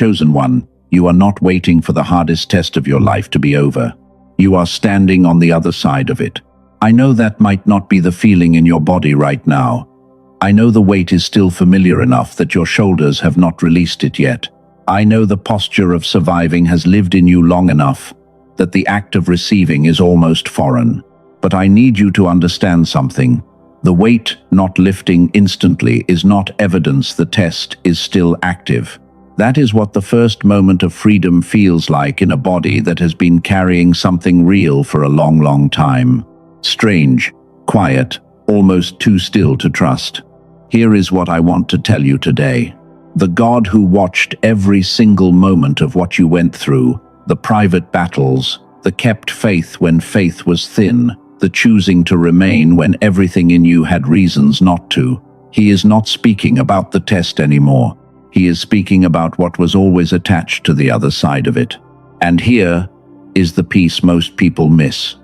Chosen one, you are not waiting for the hardest test of your life to be over. You are standing on the other side of it. I know that might not be the feeling in your body right now. I know the weight is still familiar enough that your shoulders have not released it yet. I know the posture of surviving has lived in you long enough that the act of receiving is almost foreign. But I need you to understand something. The weight not lifting instantly is not evidence the test is still active. That is what the first moment of freedom feels like in a body that has been carrying something real for a long, long time. Strange, quiet, almost too still to trust. Here is what I want to tell you today. The God who watched every single moment of what you went through, the private battles, the kept faith when faith was thin, the choosing to remain when everything in you had reasons not to. He is not speaking about the test anymore. He is speaking about what was always attached to the other side of it. And here is the piece most people miss.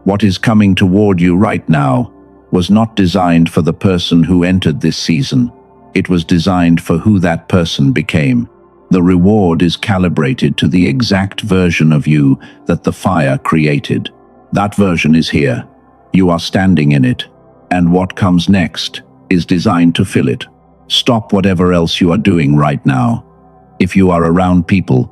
What is coming toward you right now was not designed for the person who entered this season. It was designed for who that person became. The reward is calibrated to the exact version of you that the fire created. That version is here. You are standing in it. And what comes next is designed to fill it. Stop whatever else you are doing right now. If you are around people,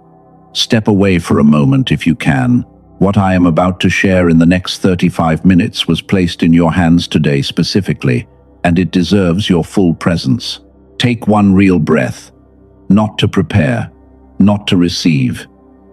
step away for a moment if you can. What I am about to share in the next 35 minutes was placed in your hands today specifically, and it deserves your full presence. Take one real breath, not to prepare, not to receive,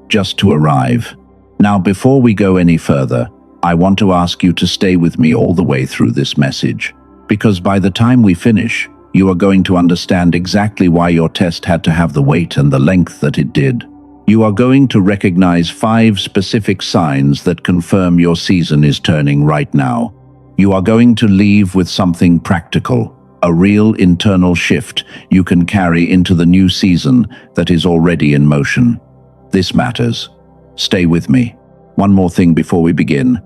just to arrive. Now, before we go any further, I want to ask you to stay with me all the way through this message, because by the time we finish, you are going to understand exactly why your test had to have the weight and the length that it did. You are going to recognize 5 specific signs that confirm your season is turning right now. You are going to leave with something practical, a real internal shift you can carry into the new season that is already in motion. This matters. Stay with me. One more thing before we begin.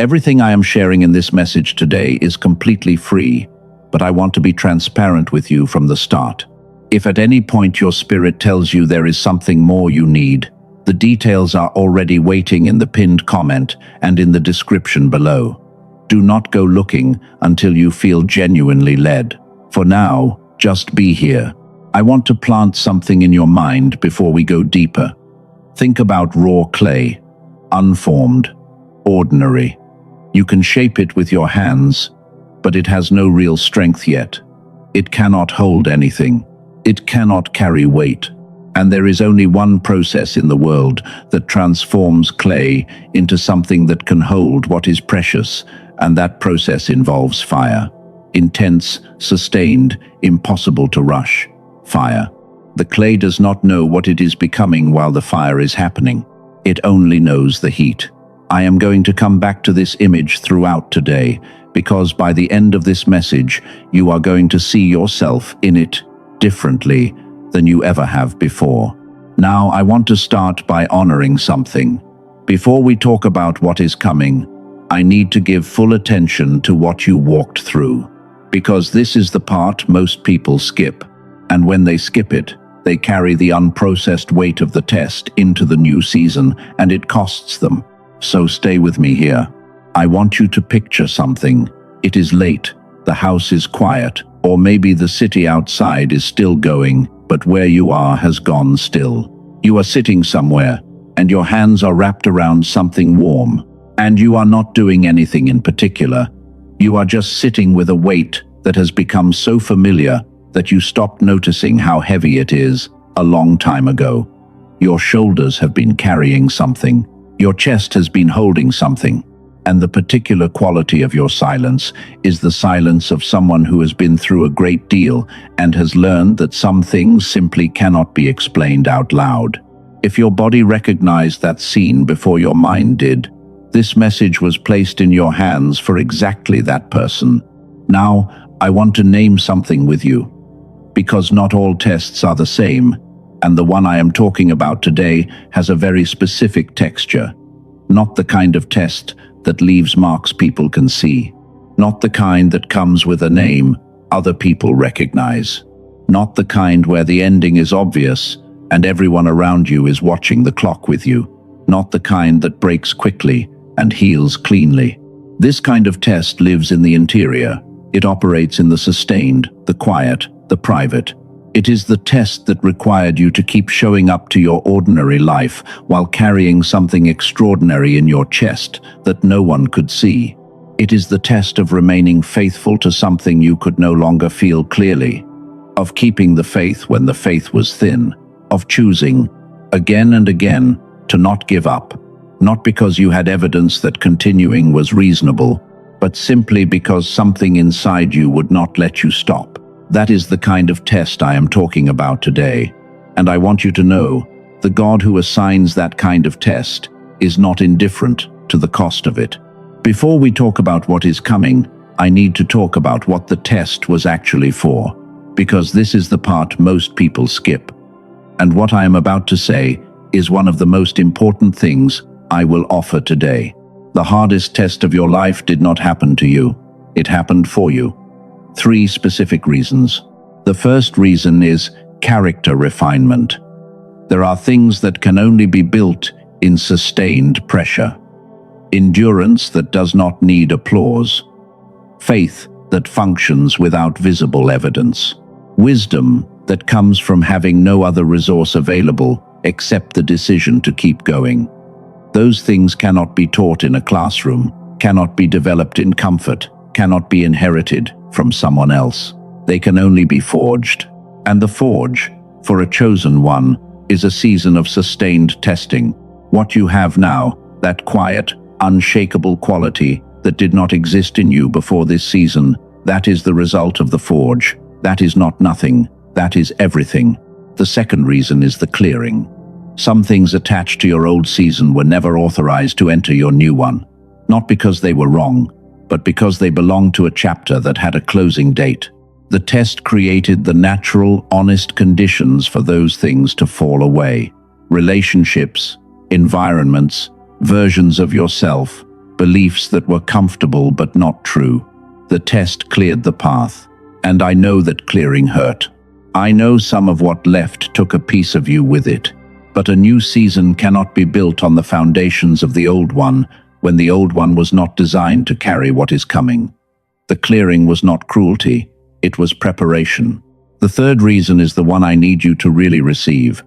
Everything I am sharing in this message today is completely free, but I want to be transparent with you from the start. If at any point your spirit tells you there is something more you need, the details are already waiting in the pinned comment and in the description below. Do not go looking until you feel genuinely led. For now, just be here. I want to plant something in your mind before we go deeper. Think about raw clay, unformed, ordinary. You can shape it with your hands, but it has no real strength yet. It cannot hold anything. It cannot carry weight. And there is only one process in the world that transforms clay into something that can hold what is precious, and that process involves fire. Intense, sustained, impossible to rush. Fire. The clay does not know what it is becoming while the fire is happening. It only knows the heat. I am going to come back to this image throughout today, because by the end of this message, you are going to see yourself in it differently than you ever have before. Now, I want to start by honoring something. Before we talk about what is coming, I need to give full attention to what you walked through, because this is the part most people skip. And when they skip it, they carry the unprocessed weight of the test into the new season, and it costs them. So stay with me here. I want you to picture something. It is late, the house is quiet, or maybe the city outside is still going, but where you are has gone still. You are sitting somewhere, and your hands are wrapped around something warm, and you are not doing anything in particular. You are just sitting with a weight that has become so familiar that you stopped noticing how heavy it is a long time ago. Your shoulders have been carrying something. Your chest has been holding something. And the particular quality of your silence is the silence of someone who has been through a great deal and has learned that some things simply cannot be explained out loud. If your body recognized that scene before your mind did, this message was placed in your hands for exactly that person. Now, I want to name something with you, because not all tests are the same, and the one I am talking about today has a very specific texture. Not the kind of test that leaves marks people can see. Not the kind that comes with a name other people recognize. Not the kind where the ending is obvious and everyone around you is watching the clock with you, not the kind that breaks quickly and heals cleanly. This kind of test lives in the interior. It operates in the sustained, the quiet, the private. It is the test that required you to keep showing up to your ordinary life while carrying something extraordinary in your chest that no one could see. It is the test of remaining faithful to something you could no longer feel clearly, of keeping the faith when the faith was thin, of choosing, again and again, to not give up, not because you had evidence that continuing was reasonable, but simply because something inside you would not let you stop. That is the kind of test I am talking about today, and I want you to know, the God who assigns that kind of test is not indifferent to the cost of it. Before we talk about what is coming, I need to talk about what the test was actually for, because this is the part most people skip. And what I am about to say is one of the most important things I will offer today. The hardest test of your life did not happen to you. It happened for you. 3 specific reasons. The first reason is character refinement. There are things that can only be built in sustained pressure. Endurance that does not need applause. Faith that functions without visible evidence. Wisdom that comes from having no other resource available except the decision to keep going. Those things cannot be taught in a classroom, cannot be developed in comfort, cannot be inherited from someone else. They can only be forged. And the forge, for a chosen one, is a season of sustained testing. What you have now, that quiet, unshakable quality that did not exist in you before this season, that is the result of the forge. That is not nothing, that is everything. The second reason is the clearing. Some things attached to your old season were never authorized to enter your new one, not because they were wrong, but because they belonged to a chapter that had a closing date. The test created the natural, honest conditions for those things to fall away. Relationships, environments, versions of yourself, beliefs that were comfortable but not true. The test cleared the path, and I know that clearing hurt. I know some of what left took a piece of you with it. But a new season cannot be built on the foundations of the old one when the old one was not designed to carry what is coming. The clearing was not cruelty, it was preparation. The third reason is the one I need you to really receive.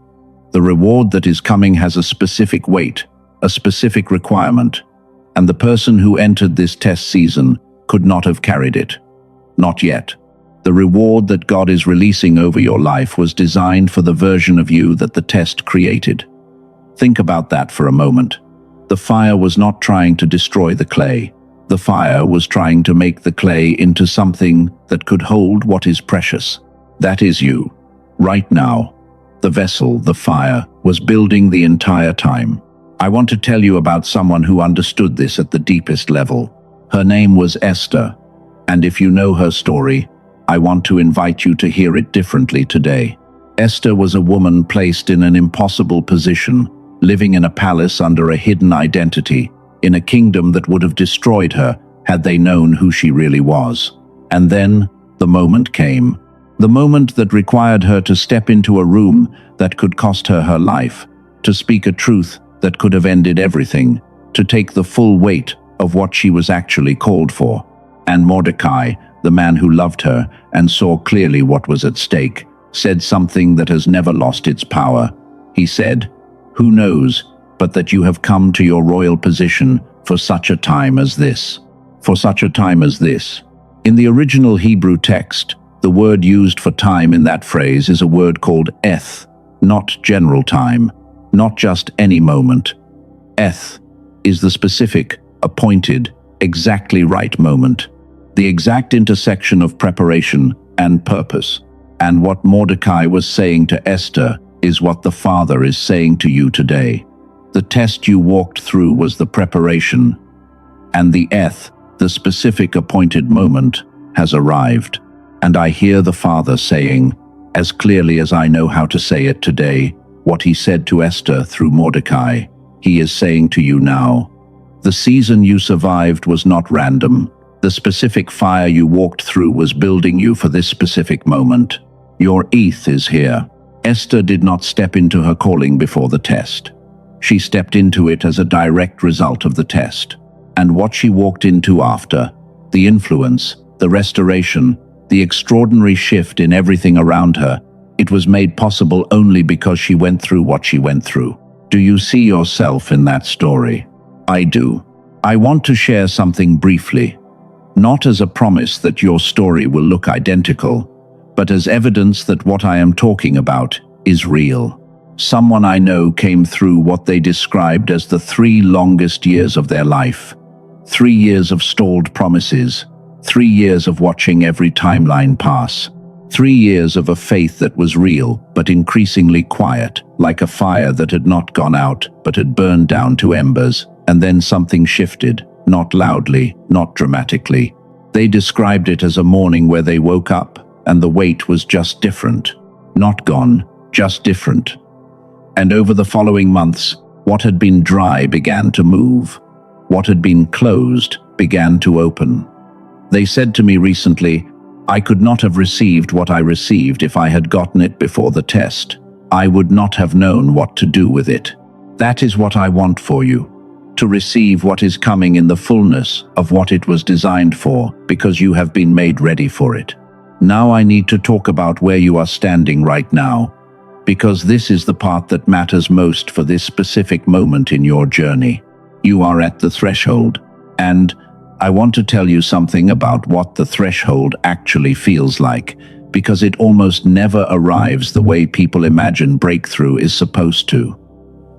The reward that is coming has a specific weight, a specific requirement, and the person who entered this test season could not have carried it. Not yet. The reward that God is releasing over your life was designed for the version of you that the test created. Think about that for a moment. The fire was not trying to destroy the clay. The fire was trying to make the clay into something that could hold what is precious. That is you. Right now, the vessel, the fire, was building the entire time. I want to tell you about someone who understood this at the deepest level. Her name was Esther, and if you know her story, I want to invite you to hear it differently today. Esther was a woman placed in an impossible position, living in a palace under a hidden identity, in a kingdom that would have destroyed her had they known who she really was. And then, the moment came. The moment that required her to step into a room that could cost her her life, to speak a truth that could have ended everything, to take the full weight of what she was actually called for. And Mordecai, the man who loved her and saw clearly what was at stake, said something that has never lost its power. He said, "Who knows but that you have come to your royal position for such a time as this?" For such a time as this. In the original Hebrew text, the word used for time in that phrase is a word called eth, not general time, not just any moment. Eth is the specific, appointed, exactly right moment, the exact intersection of preparation and purpose. And what Mordecai was saying to Esther is what the Father is saying to you today. The test you walked through was the preparation, and the eth, the specific appointed moment, has arrived. And I hear the Father saying, as clearly as I know how to say it today, what he said to Esther through Mordecai, he is saying to you now. The season you survived was not random. The specific fire you walked through was building you for this specific moment. Your eth is here. Esther did not step into her calling before the test. She stepped into it as a direct result of the test. And what she walked into after, the influence, the restoration, the extraordinary shift in everything around her, it was made possible only because she went through what she went through. Do you see yourself in that story? I do. I want to share something briefly, not as a promise that your story will look identical, but as evidence that what I am talking about is real. Someone I know came through what they described as the 3 longest years of their life. 3 years of stalled promises, 3 years of watching every timeline pass, 3 years of a faith that was real but increasingly quiet, like a fire that had not gone out but had burned down to embers, and then something shifted, not loudly, not dramatically. They described it as a morning where they woke up and the weight was just different. Not gone, just different. And over the following months, what had been dry began to move. What had been closed began to open. They said to me recently, I could not have received what I received if I had gotten it before the test. I would not have known what to do with it. That is what I want for you, to receive what is coming in the fullness of what it was designed for, because you have been made ready for it. Now I need to talk about where you are standing right now, because this is the part that matters most for this specific moment in your journey. You are at the threshold, and I want to tell you something about what the threshold actually feels like, because it almost never arrives the way people imagine breakthrough is supposed to.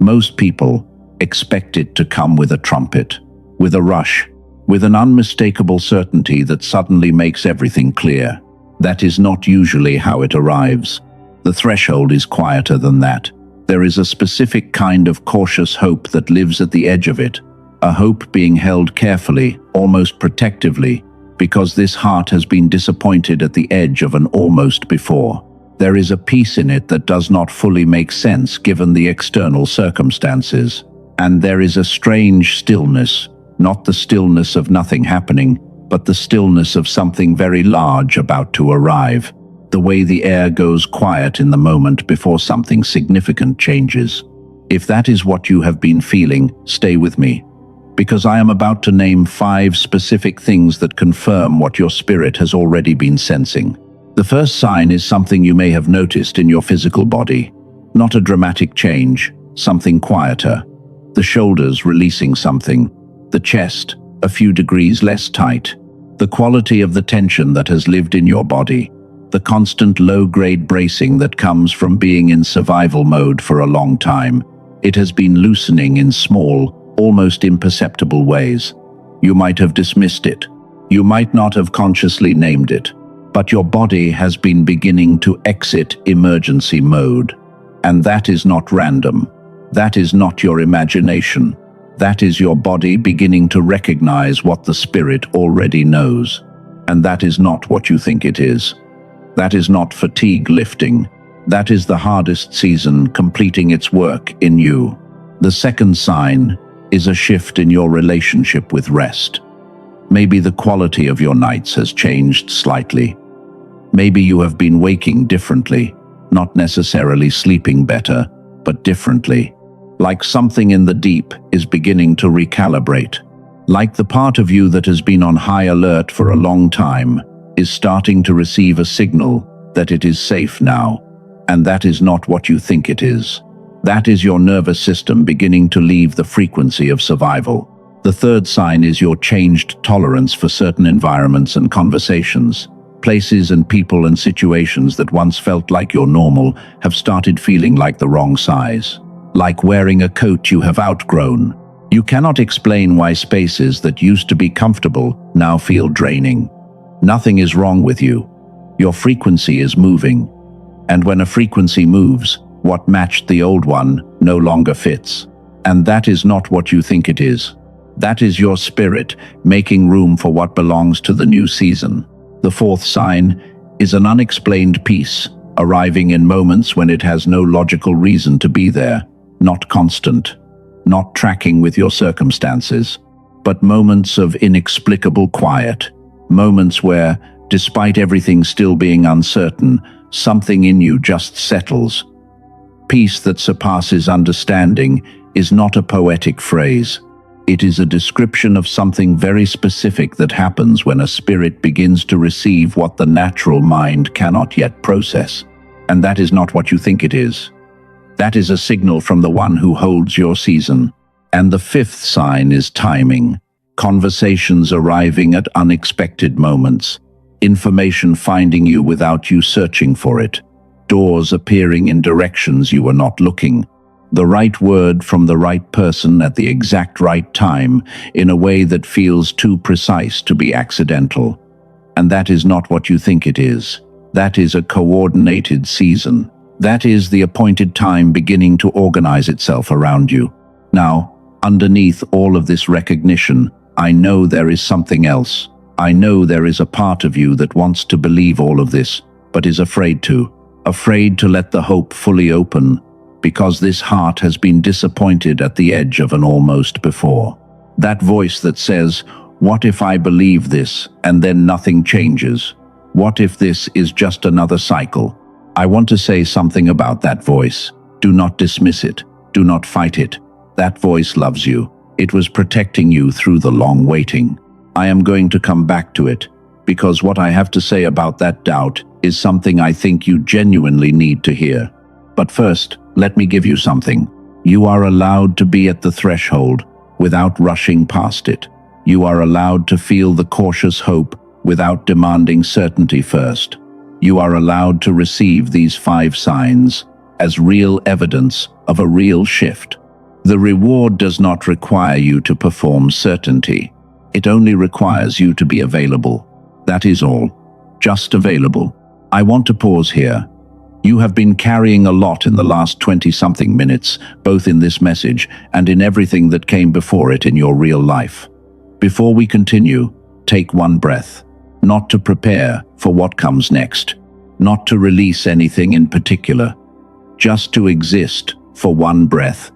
Most people expect it to come with a trumpet, with a rush, with an unmistakable certainty that suddenly makes everything clear. That is not usually how it arrives. The threshold is quieter than that. There is a specific kind of cautious hope that lives at the edge of it, a hope being held carefully, almost protectively, because this heart has been disappointed at the edge of an almost before. There is a peace in it that does not fully make sense given the external circumstances. And there is a strange stillness, not the stillness of nothing happening, but the stillness of something very large about to arrive, the way the air goes quiet in the moment before something significant changes. If that is what you have been feeling, stay with me, because I am about to name 5 specific things that confirm what your spirit has already been sensing. The first sign is something you may have noticed in your physical body, not a dramatic change, something quieter. The shoulders releasing something, the chest a few degrees less tight, the quality of the tension that has lived in your body, the constant low-grade bracing that comes from being in survival mode for a long time. It has been loosening in small, almost imperceptible ways. You might have dismissed it. You might not have consciously named it, but your body has been beginning to exit emergency mode. And that is not random. That is not your imagination. That is your body beginning to recognize what the spirit already knows. And that is not what you think it is. That is not fatigue lifting. That is the hardest season completing its work in you. The second sign is a shift in your relationship with rest. Maybe the quality of your nights has changed slightly. Maybe you have been waking differently, not necessarily sleeping better, but differently. Like something in the deep is beginning to recalibrate. Like the part of you that has been on high alert for a long time is starting to receive a signal that it is safe now, and that is not what you think it is. That is your nervous system beginning to leave the frequency of survival. The third sign is your changed tolerance for certain environments and conversations. Places and people and situations that once felt like your normal have started feeling like the wrong size. Like wearing a coat you have outgrown. You cannot explain why spaces that used to be comfortable now feel draining. Nothing is wrong with you. Your frequency is moving. And when a frequency moves, what matched the old one no longer fits. And that is not what you think it is. That is your spirit making room for what belongs to the new season. The fourth sign is an unexplained peace, arriving in moments when it has no logical reason to be there. Not constant, not tracking with your circumstances, but moments of inexplicable quiet, moments where, despite everything still being uncertain, something in you just settles, Peace that surpasses understanding is not a poetic phrase. It is a description of something very specific that happens when a spirit begins to receive what the natural mind cannot yet process. And that is not what you think it is. That is a signal from the one who holds your season. And the fifth sign is timing. Conversations arriving at unexpected moments. Information finding you without you searching for it. Doors appearing in directions you were not looking. The right word from the right person at the exact right time in a way that feels too precise to be accidental. And that is not what you think it is. That is a coordinated season. That is the appointed time beginning to organize itself around you. Now, underneath all of this recognition, I know there is something else. I know there is a part of you that wants to believe all of this, but is afraid to let the hope fully open, because this heart has been disappointed at the edge of an almost before. That voice that says, what if I believe this and then nothing changes? What if this is just another cycle? I want to say something about that voice. Do not dismiss it. Do not fight it. That voice loves you. It was protecting you through the long waiting. I am going to come back to it, because what I have to say about that doubt is something I think you genuinely need to hear. But first, let me give you something. You are allowed to be at the threshold without rushing past it. You are allowed to feel the cautious hope without demanding certainty first. You are allowed to receive these 5 signs as real evidence of a real shift. The reward does not require you to perform certainty. It only requires you to be available. That is all. Just available. I want to pause here. You have been carrying a lot in the last 20-something minutes, both in this message and in everything that came before it in your real life. Before we continue, take one breath. Not to prepare for what comes next. Not to release anything in particular. Just to exist for one breath.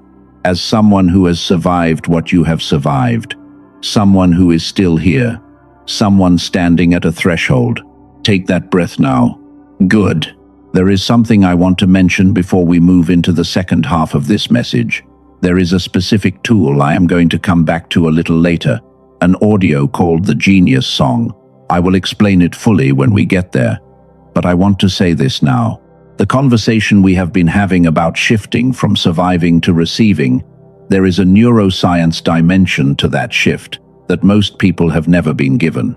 As someone who has survived what you have survived. Someone who is still here. Someone standing at a threshold. Take that breath now. Good. There is something I want to mention before we move into the second half of this message. There is a specific tool I am going to come back to a little later. An audio called the Genius Song. I will explain it fully when we get there. But I want to say this now. The conversation we have been having about shifting from surviving to receiving, there is a neuroscience dimension to that shift that most people have never been given.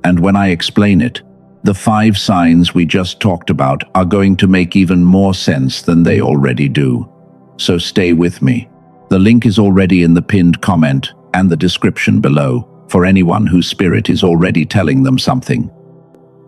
And when I explain it, the 5 signs we just talked about are going to make even more sense than they already do. So stay with me. The link is already in the pinned comment and the description below for anyone whose spirit is already telling them something.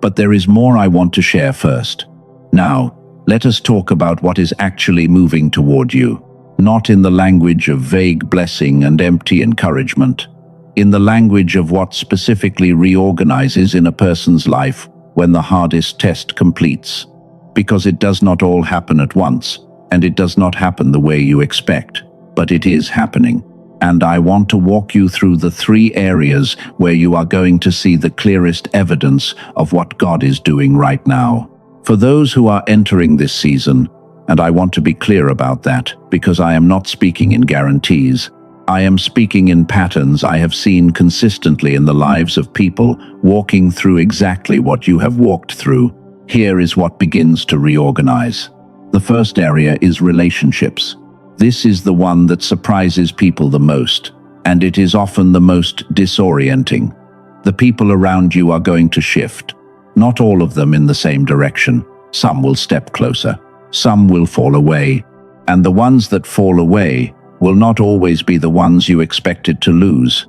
But there is more I want to share first. Now, let us talk about what is actually moving toward you. Not in the language of vague blessing and empty encouragement. In the language of what specifically reorganizes in a person's life when the hardest test completes. Because it does not all happen at once, and it does not happen the way you expect, but it is happening. And I want to walk you through the 3 areas where you are going to see the clearest evidence of what God is doing right now. For those who are entering this season, and I want to be clear about that, because I am not speaking in guarantees. I am speaking in patterns I have seen consistently in the lives of people walking through exactly what you have walked through. Here is what begins to reorganize. The first area is relationships. This is the one that surprises people the most, and it is often the most disorienting. The people around you are going to shift. Not all of them in the same direction. Some will step closer. Some will fall away. And the ones that fall away will not always be the ones you expected to lose.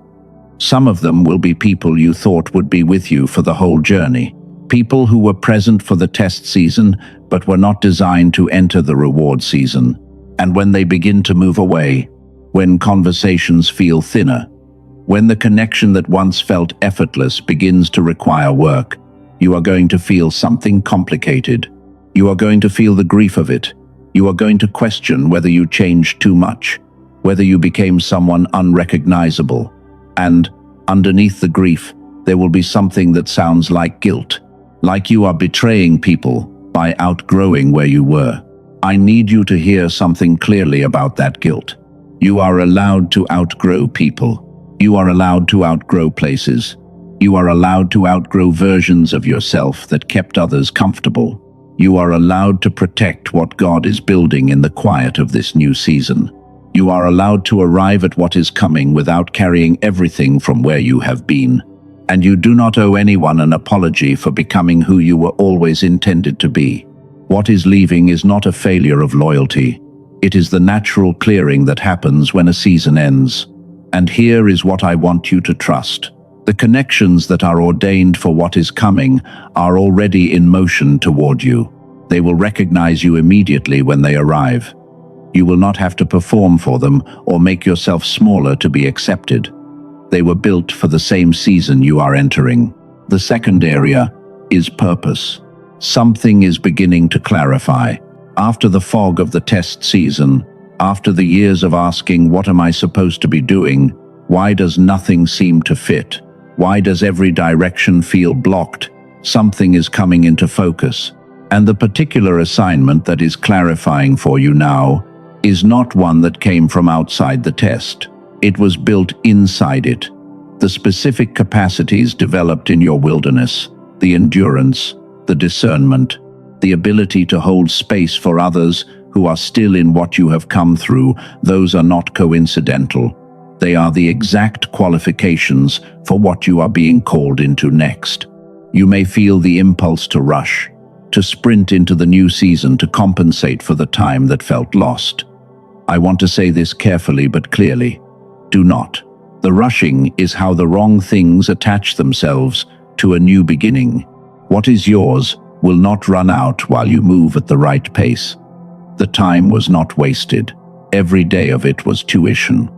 Some of them will be people you thought would be with you for the whole journey. People who were present for the test season, but were not designed to enter the reward season. And when they begin to move away, when conversations feel thinner, when the connection that once felt effortless begins to require work, you are going to feel something complicated. You are going to feel the grief of it. You are going to question whether you changed too much, whether you became someone unrecognizable. And underneath the grief, there will be something that sounds like guilt, like you are betraying people by outgrowing where you were. I need you to hear something clearly about that guilt. You are allowed to outgrow people. You are allowed to outgrow places. You are allowed to outgrow versions of yourself that kept others comfortable. You are allowed to protect what God is building in the quiet of this new season. You are allowed to arrive at what is coming without carrying everything from where you have been. And you do not owe anyone an apology for becoming who you were always intended to be. What is leaving is not a failure of loyalty. It is the natural clearing that happens when a season ends. And here is what I want you to trust. The connections that are ordained for what is coming are already in motion toward you. They will recognize you immediately when they arrive. You will not have to perform for them or make yourself smaller to be accepted. They were built for the same season you are entering. The second area is purpose. Something is beginning to clarify. After the fog of the test season, after the years of asking, what am I supposed to be doing? Why does nothing seem to fit? Why does every direction feel blocked? Something is coming into focus. And the particular assignment that is clarifying for you now is not one that came from outside the test. It was built inside it. The specific capacities developed in your wilderness, the endurance, the discernment, the ability to hold space for others who are still in what you have come through, those are not coincidental. They are the exact qualifications for what you are being called into next. You may feel the impulse to rush, to sprint into the new season to compensate for the time that felt lost. I want to say this carefully but clearly. Do not. The rushing is how the wrong things attach themselves to a new beginning. What is yours will not run out while you move at the right pace. The time was not wasted. Every day of it was tuition.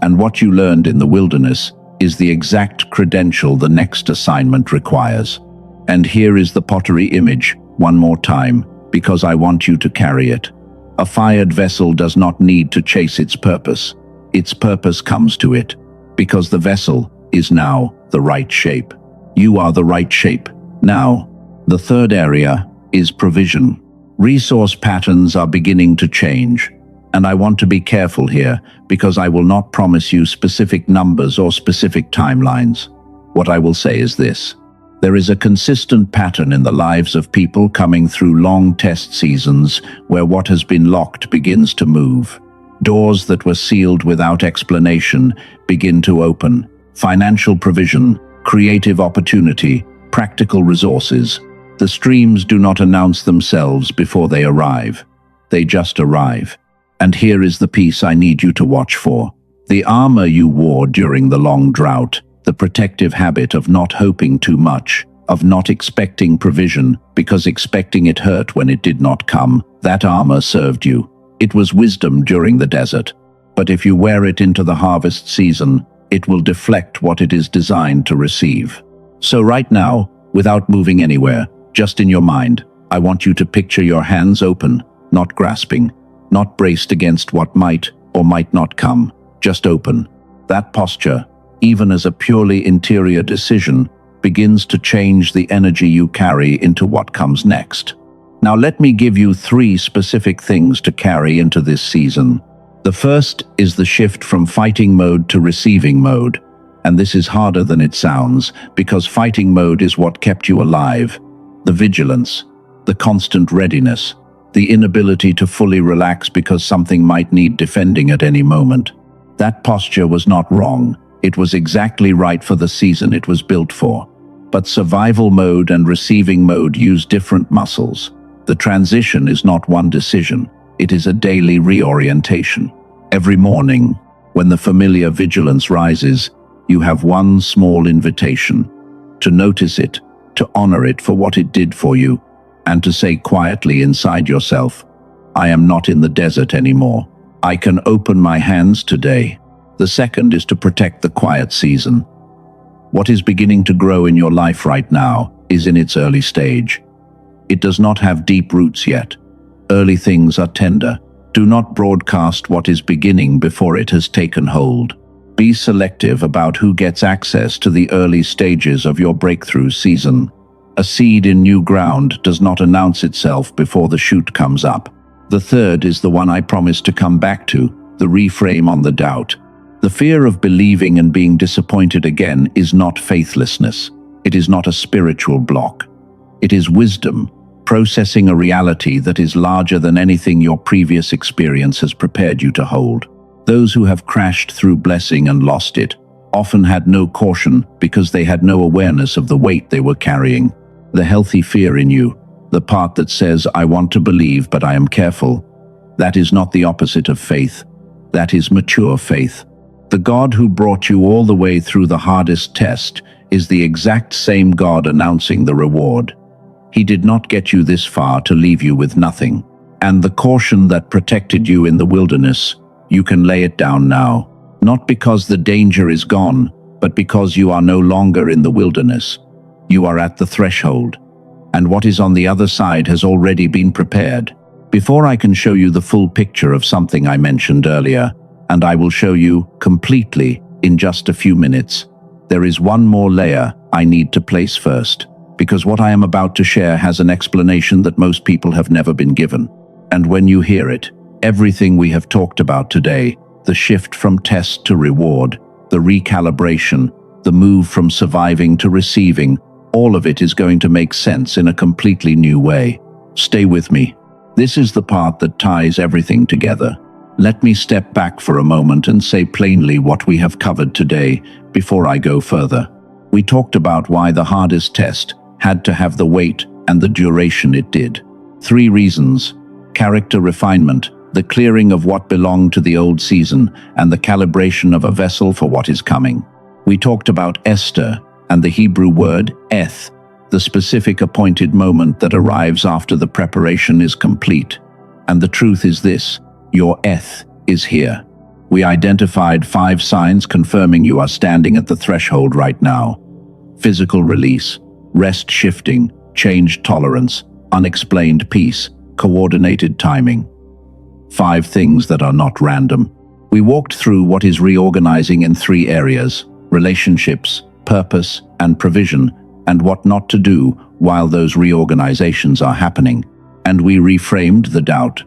And what you learned in the wilderness is the exact credential the next assignment requires. And here is the pottery image, one more time, because I want you to carry it. A fired vessel does not need to chase its purpose. Its purpose comes to it, because the vessel is now the right shape. You are the right shape. Now, the third area is provision. Resource patterns are beginning to change, and I want to be careful here because I will not promise you specific numbers or specific timelines. What I will say is this. There is a consistent pattern in the lives of people coming through long test seasons where what has been locked begins to move. Doors that were sealed without explanation begin to open. Financial provision, creative opportunity, practical resources. The streams do not announce themselves before they arrive. They just arrive. And here is the piece I need you to watch for. The armor you wore during the long drought, the protective habit of not hoping too much, of not expecting provision because expecting it hurt when it did not come, that armor served you. It was wisdom during the desert. But if you wear it into the harvest season, it will deflect what it is designed to receive. So right now, without moving anywhere, just in your mind, I want you to picture your hands open, not grasping, not braced against what might or might not come, just open. That posture, even as a purely interior decision, begins to change the energy you carry into what comes next. Now let me give you 3 specific things to carry into this season. The first is the shift from fighting mode to receiving mode. And this is harder than it sounds, because fighting mode is what kept you alive. The vigilance, the constant readiness, the inability to fully relax because something might need defending at any moment. That posture was not wrong. It was exactly right for the season it was built for. But survival mode and receiving mode use different muscles. The transition is not one decision. It is a daily reorientation. Every morning, when the familiar vigilance rises, you have one small invitation: to notice it, to honor it for what it did for you, and to say quietly inside yourself, I am not in the desert anymore. I can open my hands today. The second is to protect the quiet season. What is beginning to grow in your life right now is in its early stage. It does not have deep roots yet. Early things are tender. Do not broadcast what is beginning before it has taken hold. Be selective about who gets access to the early stages of your breakthrough season. A seed in new ground does not announce itself before the shoot comes up. The third is the one I promised to come back to, the reframe on the doubt. The fear of believing and being disappointed again is not faithlessness. It is not a spiritual block. It is wisdom, processing a reality that is larger than anything your previous experience has prepared you to hold. Those who have crashed through blessing and lost it often had no caution because they had no awareness of the weight they were carrying. The healthy fear in you, the part that says, "I want to believe, but I am careful," that is not the opposite of faith. That is mature faith. The God who brought you all the way through the hardest test is the exact same God announcing the reward. He did not get you this far to leave you with nothing. And the caution that protected you in the wilderness, you can lay it down now. Not because the danger is gone, but because you are no longer in the wilderness. You are at the threshold. And what is on the other side has already been prepared. Before I can show you the full picture of something I mentioned earlier, and I will show you completely in just a few minutes, there is one more layer I need to place first, because what I am about to share has an explanation that most people have never been given. And when you hear it, everything we have talked about today, the shift from test to reward, the recalibration, the move from surviving to receiving, all of it is going to make sense in a completely new way. Stay with me. This is the part that ties everything together. Let me step back for a moment and say plainly what we have covered today before I go further. We talked about why the hardest test had to have the weight and the duration it did. 3 reasons: character refinement, the clearing of what belonged to the old season, and the calibration of a vessel for what is coming. We talked about Esther and the Hebrew word eth, the specific appointed moment that arrives after the preparation is complete. And the truth is this: your eth is here. We identified 5 signs confirming you are standing at the threshold right now. Physical release, rest shifting, change tolerance, unexplained peace, coordinated timing. 5 things that are not random. We walked through what is reorganizing in 3 areas: relationships, purpose, and provision, and what not to do while those reorganizations are happening. And we reframed the doubt,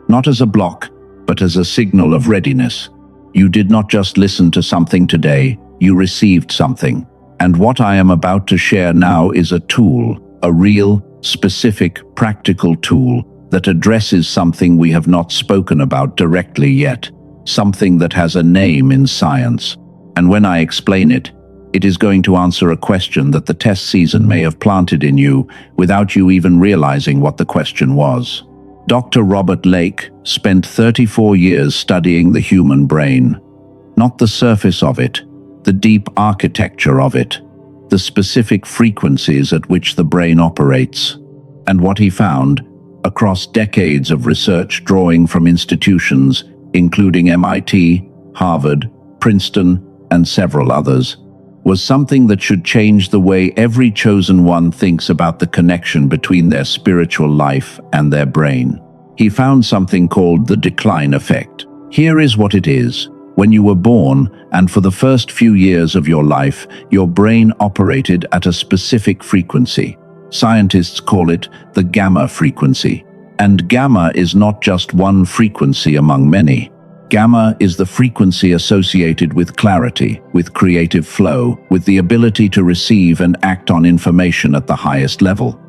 not as a block, but as a signal of readiness. You did not just listen to something today, you received something. And what I am about to share now is a tool, a real, specific, practical tool that addresses something we have not spoken about directly yet, something that has a name in science. And when I explain it, it is going to answer a question that the test season may have planted in you without you even realizing what the question was. Dr. Robert Lake spent 34 years studying the human brain. Not the surface of it, the deep architecture of it, the specific frequencies at which the brain operates. And what he found, across decades of research drawing from institutions, including MIT, Harvard, Princeton, and several others, was something that should change the way every chosen one thinks about the connection between their spiritual life and their brain. He found something called the decline effect. Here is what it is. When you were born, and for the first few years of your life, your brain operated at a specific frequency. Scientists call it the gamma frequency. And gamma is not just one frequency among many. Gamma is the frequency associated with clarity, with creative flow, with the ability to receive and act on information at the highest level.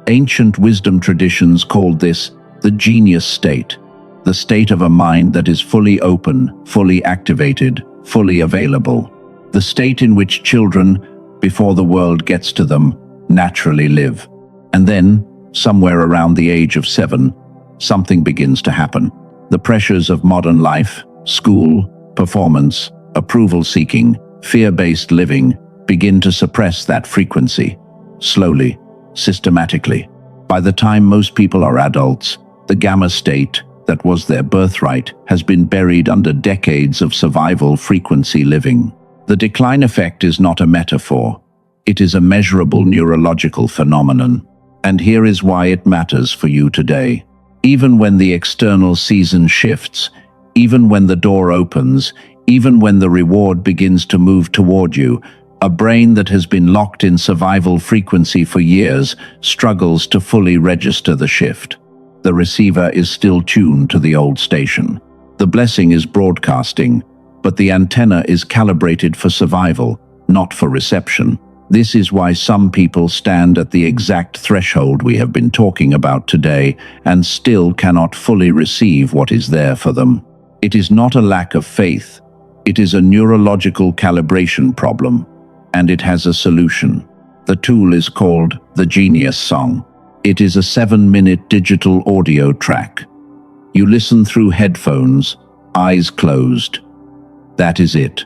Ancient wisdom traditions called this the genius state, the state of a mind that is fully open, fully activated, fully available. The state in which children, before the world gets to them, naturally live. And then, somewhere around the age of 7, something begins to happen. The pressures of modern life, school, performance, approval-seeking, fear-based living begin to suppress that frequency, slowly, systematically. By the time most people are adults, the gamma state, that was their birthright, has been buried under decades of survival frequency living. The decline effect is not a metaphor. It is a measurable neurological phenomenon. And here is why it matters for you today. Even when the external season shifts, even when the door opens, even when the reward begins to move toward you, a brain that has been locked in survival frequency for years struggles to fully register the shift. the receiver is still tuned to the old station. The blessing is broadcasting, but the antenna is calibrated for survival, not for reception. This is why some people stand at the exact threshold we have been talking about today and still cannot fully receive what is there for them. It is not a lack of faith. It is a neurological calibration problem, and it has a solution. The tool is called the Genius Song. It is a 7-minute digital audio track. You listen through headphones, eyes closed. That is it.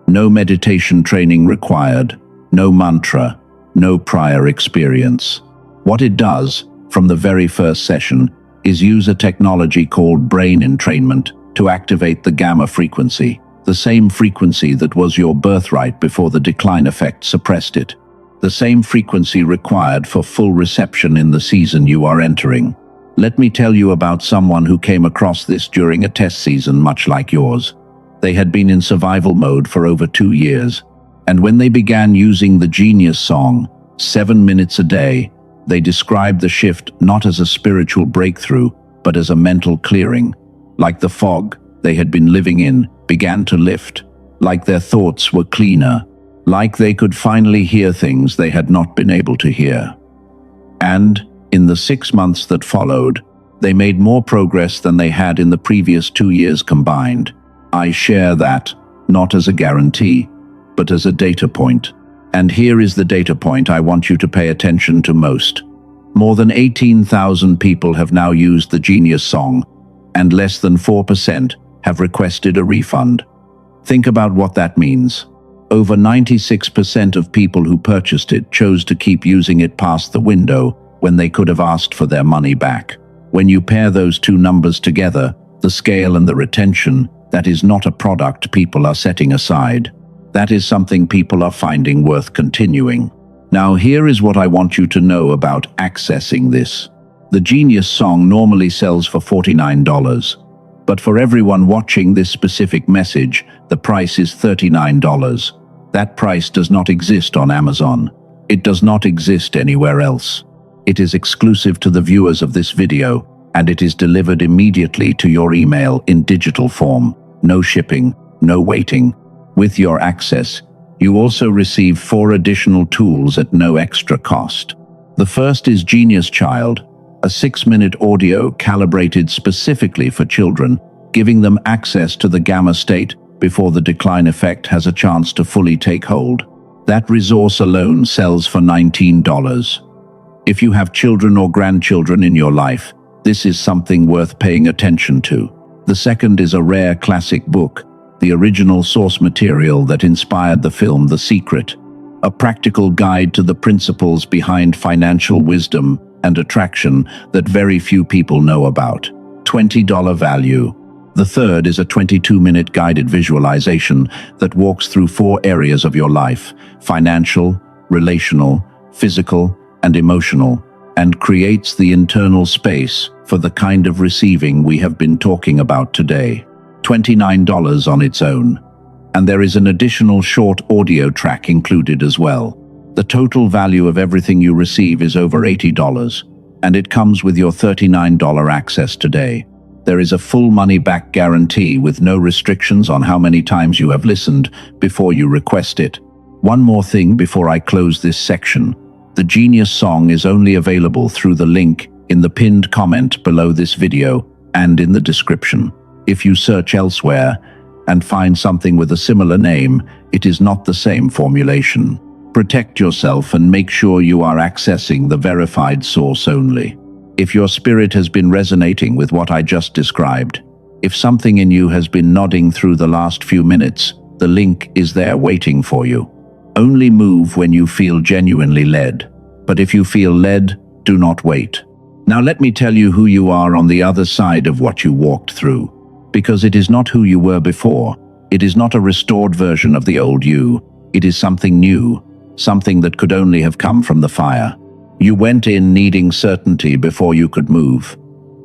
No meditation training required. No mantra, no prior experience. What it does, from the very first session, is use a technology called brain entrainment to activate the gamma frequency, the same frequency that was your birthright before the decline effect suppressed it, the same frequency required for full reception in the season you are entering. Let me tell you about someone who came across this during a test season much like yours. They had been in survival mode for over 2 years. And when they began using the Genius Song, 7 minutes a day, they described the shift not as a spiritual breakthrough, but as a mental clearing. Like the fog they had been living in began to lift, like their thoughts were cleaner, like they could finally hear things they had not been able to hear. And, in the 6 months that followed, they made more progress than they had in the previous 2 years combined. I share that, not as a guarantee, but as a data point. And here is the data point I want you to pay attention to most. More than 18,000 people have now used the Genius Song, and less than 4% have requested a refund. Think about what that means. Over 96% of people who purchased it chose to keep using it past the window when they could have asked for their money back. When you pair those two numbers together, the scale and the retention, that is not a product people are setting aside. That is something people are finding worth continuing. Now here is what I want you to know about accessing this. The Genius Song normally sells for $49, but for everyone watching this specific message, the price is $39. That price does not exist on Amazon. It does not exist anywhere else. It is exclusive to the viewers of this video, and it is delivered immediately to your email in digital form. No shipping, no waiting. With your access, you also receive 4 additional tools at no extra cost. The first is Genius Child, a 6-minute audio calibrated specifically for children, giving them access to the gamma state before the decline effect has a chance to fully take hold. That resource alone sells for $19. If you have children or grandchildren in your life, this is something worth paying attention to. The second is a rare classic book, the original source material that inspired the film The Secret, a practical guide to the principles behind financial wisdom and attraction that very few people know about. $20 value. The third is a 22-minute guided visualization that walks through 4 areas of your life: financial, relational, physical, and emotional, and creates the internal space for the kind of receiving we have been talking about today. $29 on its own. And there is an additional short audio track included as well. The total value of everything you receive is over $80, and it comes with your $39 access today. There is a full money-back guarantee with no restrictions on how many times you have listened before you request it. One more thing before I close this section. The Genius Song is only available through the link in the pinned comment below this video and in the description. If you search elsewhere and find something with a similar name, it is not the same formulation. Protect yourself and make sure you are accessing the verified source only. If your spirit has been resonating with what I just described, if something in you has been nodding through the last few minutes, the link is there waiting for you. Only move when you feel genuinely led. But if you feel led, do not wait. Now let me tell you who you are on the other side of what you walked through. Because it is not who you were before. It is not a restored version of the old you. It is something new, something that could only have come from the fire. You went in needing certainty before you could move.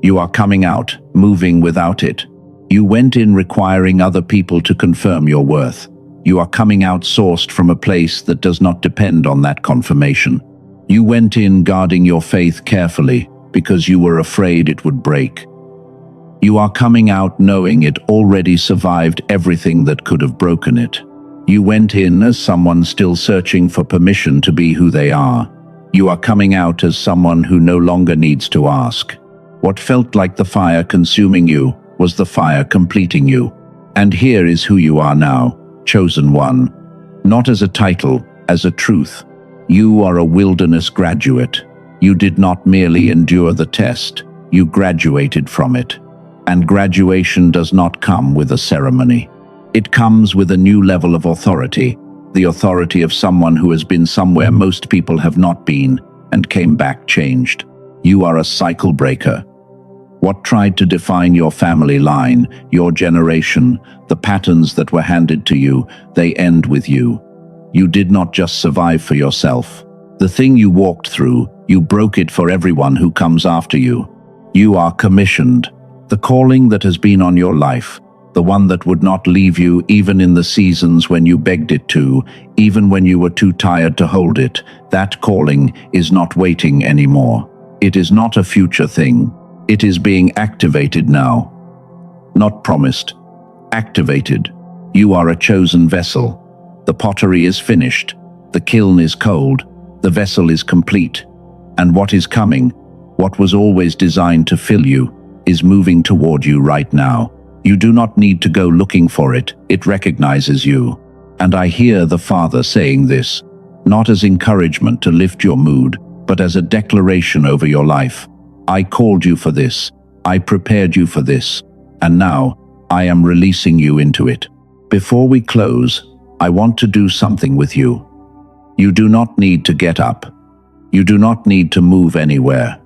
You are coming out, moving without it. You went in requiring other people to confirm your worth. You are coming out sourced from a place that does not depend on that confirmation. You went in guarding your faith carefully, because you were afraid it would break. You are coming out knowing it already survived everything that could have broken it. You went in as someone still searching for permission to be who they are. You are coming out as someone who no longer needs to ask. What felt like the fire consuming you was the fire completing you. And here is who you are now, chosen one. Not as a title, as a truth. You are a wilderness graduate. You did not merely endure the test, you graduated from it. And graduation does not come with a ceremony. It comes with a new level of authority, the authority of someone who has been somewhere most people have not been and came back changed. You are a cycle breaker. What tried to define your family line, your generation, the patterns that were handed to you, they end with you. You did not just survive for yourself. The thing you walked through, you broke it for everyone who comes after you. You are commissioned. The calling that has been on your life, the one that would not leave you even in the seasons when you begged it to, even when you were too tired to hold it, that calling is not waiting anymore. It is not a future thing. It is being activated now. Not promised. Activated. You are a chosen vessel. The pottery is finished. The kiln is cold. The vessel is complete. And what is coming, what was always designed to fill you, is moving toward you right now. You do not need to go looking for it. It recognizes you. And I hear the Father saying this, not as encouragement to lift your mood, but as a declaration over your life. I called you for this. I prepared you for this. And now, I am releasing you into it. Before we close, I want to do something with you. You do not need to get up. You do not need to move anywhere.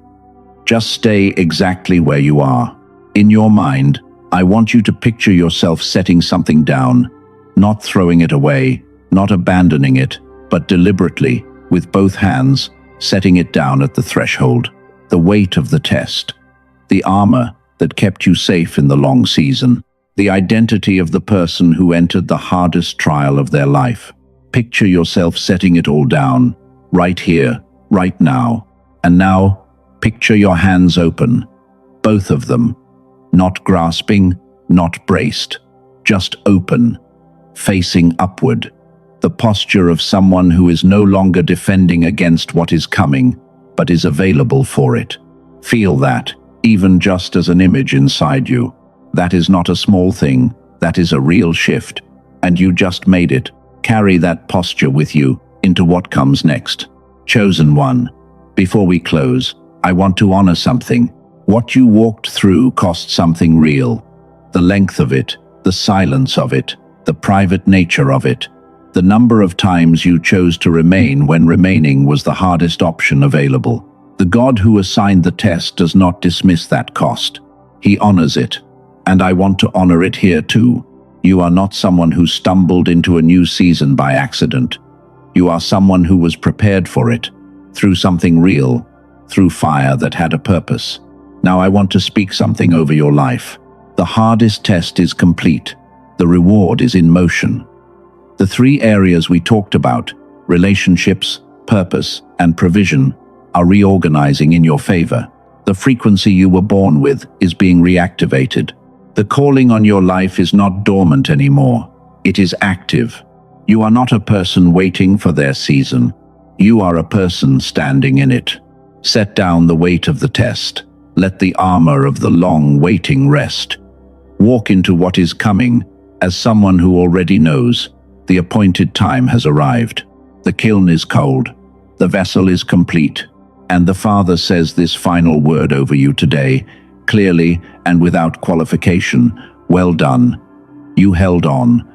Just stay exactly where you are. In your mind, I want you to picture yourself setting something down, not throwing it away, not abandoning it, but deliberately, with both hands, setting it down at the threshold. The weight of the test, the armor that kept you safe in the long season, the identity of the person who entered the hardest trial of their life. Picture yourself setting it all down, right here, right now. And now, picture your hands open, both of them, not grasping, not braced, just open, facing upward, the posture of someone who is no longer defending against what is coming, but is available for it. Feel that, even just as an image inside you. That is not a small thing, that is a real shift, and you just made it. Carry that posture with you into what comes next. Chosen one, before we close, I want to honor something. What you walked through cost something real. The length of it, the silence of it, the private nature of it, the number of times you chose to remain when remaining was the hardest option available. The God who assigned the test does not dismiss that cost. He honors it. And I want to honor it here too. You are not someone who stumbled into a new season by accident. You are someone who was prepared for it, through something real, through fire that had a purpose. Now I want to speak something over your life. The hardest test is complete. The reward is in motion. The three areas we talked about, relationships, purpose, and provision, are reorganizing in your favor. The frequency you were born with is being reactivated. The calling on your life is not dormant anymore. It is active. You are not a person waiting for their season. You are a person standing in it. Set down the weight of the test. Let the armor of the long waiting rest. Walk into what is coming as someone who already knows the appointed time has arrived. The kiln is cold. The vessel is complete. And the Father says this final word over you today, clearly and without qualification. Well done. You held on.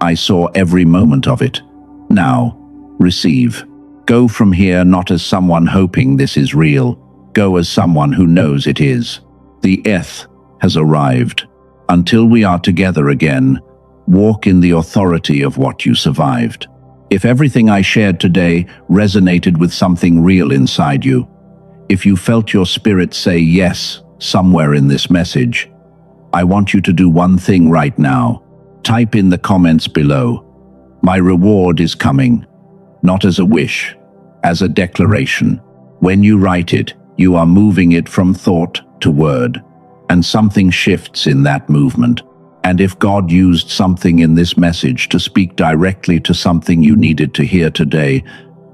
I saw every moment of it. Now, receive. Go from here not as someone hoping this is real. Go as someone who knows it is. The Eth has arrived. Until we are together again, walk in the authority of what you survived. If everything I shared today resonated with something real inside you, if you felt your spirit say yes somewhere in this message, I want you to do one thing right now. Type in the comments below, "My reward is coming," not as a wish, as a declaration. When you write it, You are moving it from thought to word, and something shifts in that movement. And if God used something in this message to speak directly to something you needed to hear today,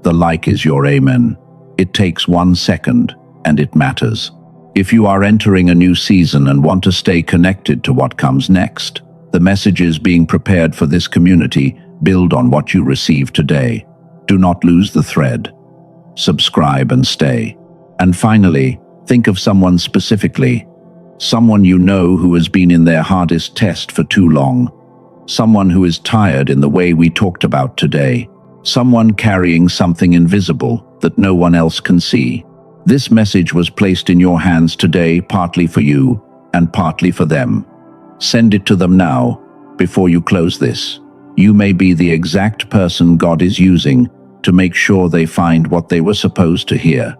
the like is your amen. It takes 1 second, and it matters. If you are entering a new season and want to stay connected to what comes next, the messages being prepared for this community build on what you receive today. Do not lose the thread. Subscribe and stay. And finally, think of someone specifically. Someone you know who has been in their hardest test for too long. Someone who is tired in the way we talked about today. Someone carrying something invisible that no one else can see. This message was placed in your hands today, partly for you and partly for them. Send it to them now, before you close this. You may be the exact person God is using to make sure they find what they were supposed to hear.